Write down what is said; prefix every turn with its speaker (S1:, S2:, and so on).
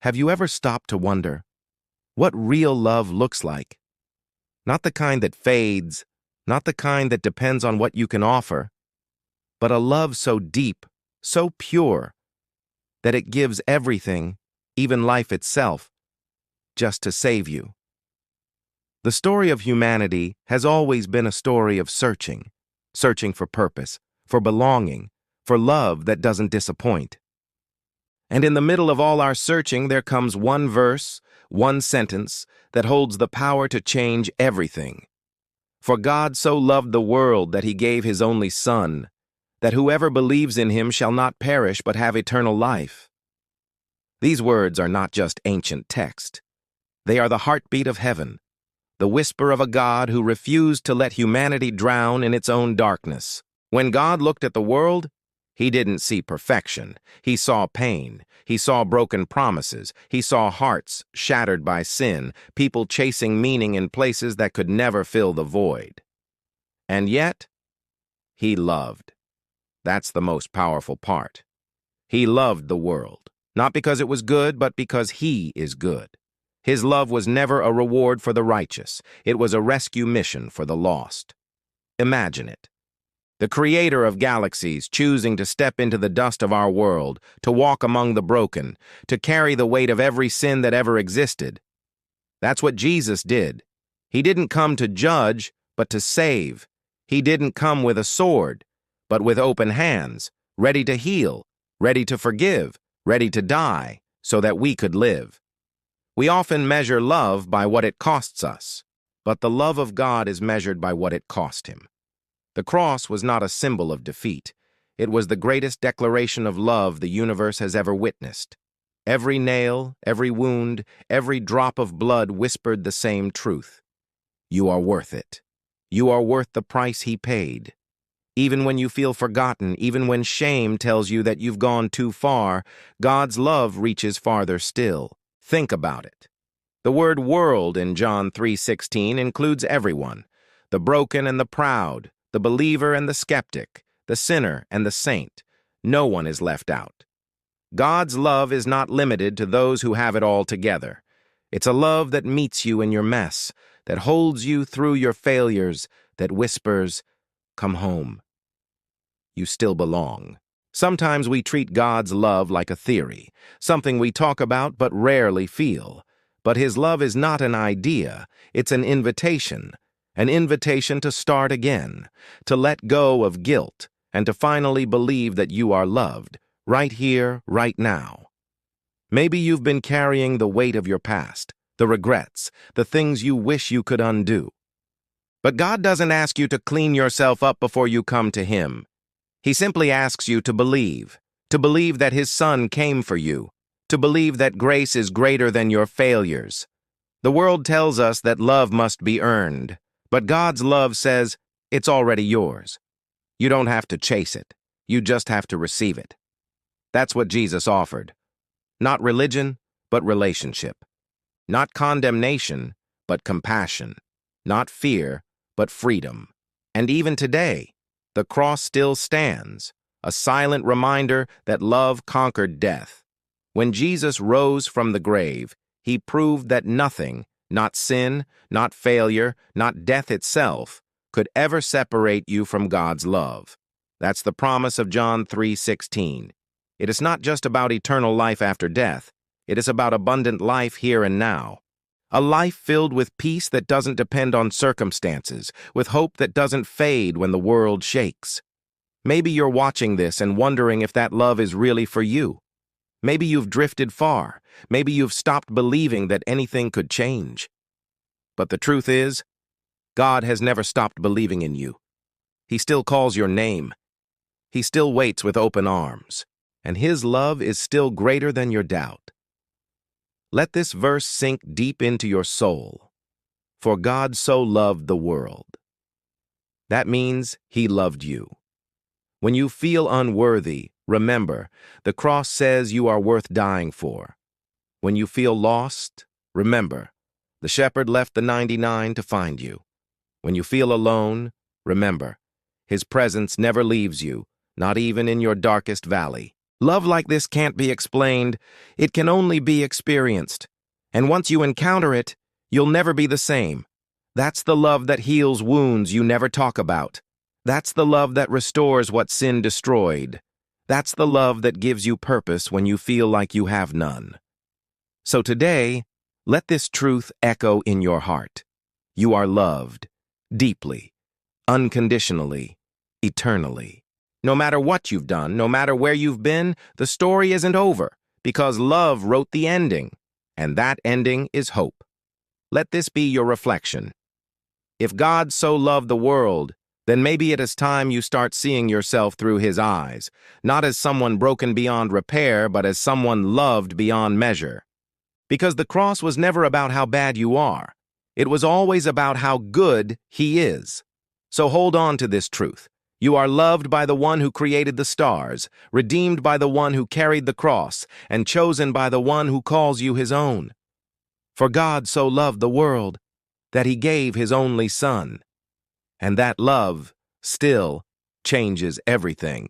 S1: Have you ever stopped to wonder what real love looks like? Not the kind that fades, not the kind that depends on what you can offer, but a love so deep, so pure, that it gives everything, even life itself, just to save you. The story of humanity has always been a story of searching for purpose, for belonging, for love that doesn't disappoint. And in the middle of all our searching, there comes one verse, one sentence that holds the power to change everything. For God so loved the world that he gave his only Son, that whoever believes in him shall not perish but have eternal life. These words are not just ancient text. They are the heartbeat of heaven, the whisper of a God who refused to let humanity drown in its own darkness. When God looked at the world, he didn't see perfection. He saw pain. He saw broken promises. He saw hearts shattered by sin, people chasing meaning in places that could never fill the void. And yet, he loved. That's the most powerful part. He loved the world, not because it was good, but because he is good. His love was never a reward for the righteous. It was a rescue mission for the lost. Imagine it. The creator of galaxies choosing to step into the dust of our world, to walk among the broken, to carry the weight of every sin that ever existed. That's what Jesus did. He didn't come to judge, but to save. He didn't come with a sword, but with open hands, ready to heal, ready to forgive, ready to die, so that we could live. We often measure love by what it costs us, but the love of God is measured by what it cost him. The cross was not a symbol of defeat. It was the greatest declaration of love the universe has ever witnessed. Every nail, every wound, every drop of blood whispered the same truth. You are worth it. You are worth the price he paid. Even when you feel forgotten, even when shame tells you that you've gone too far, God's love reaches farther still. Think about it. The word world in John 3:16 includes everyone, the broken and the proud, the believer and the skeptic, the sinner and the saint. No one is left out. God's love is not limited to those who have it all together. It's a love that meets you in your mess, that holds you through your failures, that whispers, "Come home. You still belong." Sometimes we treat God's love like a theory, something we talk about but rarely feel. But his love is not an idea, it's an invitation to start again, to let go of guilt, and to finally believe that you are loved, right here, right now. Maybe you've been carrying the weight of your past, the regrets, the things you wish you could undo. But God doesn't ask you to clean yourself up before you come to him. He simply asks you to believe that his Son came for you, to believe that grace is greater than your failures. The world tells us that love must be earned, but God's love says it's already yours. You don't have to chase it. You just have to receive it. That's what Jesus offered. Not religion, but relationship. Not condemnation, but compassion. Not fear, but freedom. And even today, the cross still stands, a silent reminder that love conquered death. When Jesus rose from the grave, he proved that nothing, not sin, not failure, not death itself, could ever separate you from God's love. That's the promise of John 3:16. It is not just about eternal life after death. It is about abundant life here and now. A life filled with peace that doesn't depend on circumstances, with hope that doesn't fade when the world shakes. Maybe you're watching this and wondering if that love is really for you. Maybe you've drifted far. Maybe you've stopped believing that anything could change. But the truth is, God has never stopped believing in you. He still calls your name. He still waits with open arms. And his love is still greater than your doubt. Let this verse sink deep into your soul. For God so loved the world. That means he loved you. When you feel unworthy, remember, the cross says you are worth dying for. When you feel lost, remember, the shepherd left the 99 to find you. When you feel alone, remember, his presence never leaves you, not even in your darkest valley. Love like this can't be explained. It can only be experienced. And once you encounter it, you'll never be the same. That's the love that heals wounds you never talk about. That's the love that restores what sin destroyed. That's the love that gives you purpose when you feel like you have none. So today, let this truth echo in your heart. You are loved, deeply, unconditionally, eternally. No matter what you've done, no matter where you've been, the story isn't over, because love wrote the ending, and that ending is hope. Let this be your reflection. If God so loved the world, then maybe it is time you start seeing yourself through his eyes, not as someone broken beyond repair, but as someone loved beyond measure. Because the cross was never about how bad you are. It was always about how good he is. So hold on to this truth. You are loved by the one who created the stars, redeemed by the one who carried the cross, and chosen by the one who calls you his own. For God so loved the world that he gave his only Son. And that love still changes everything.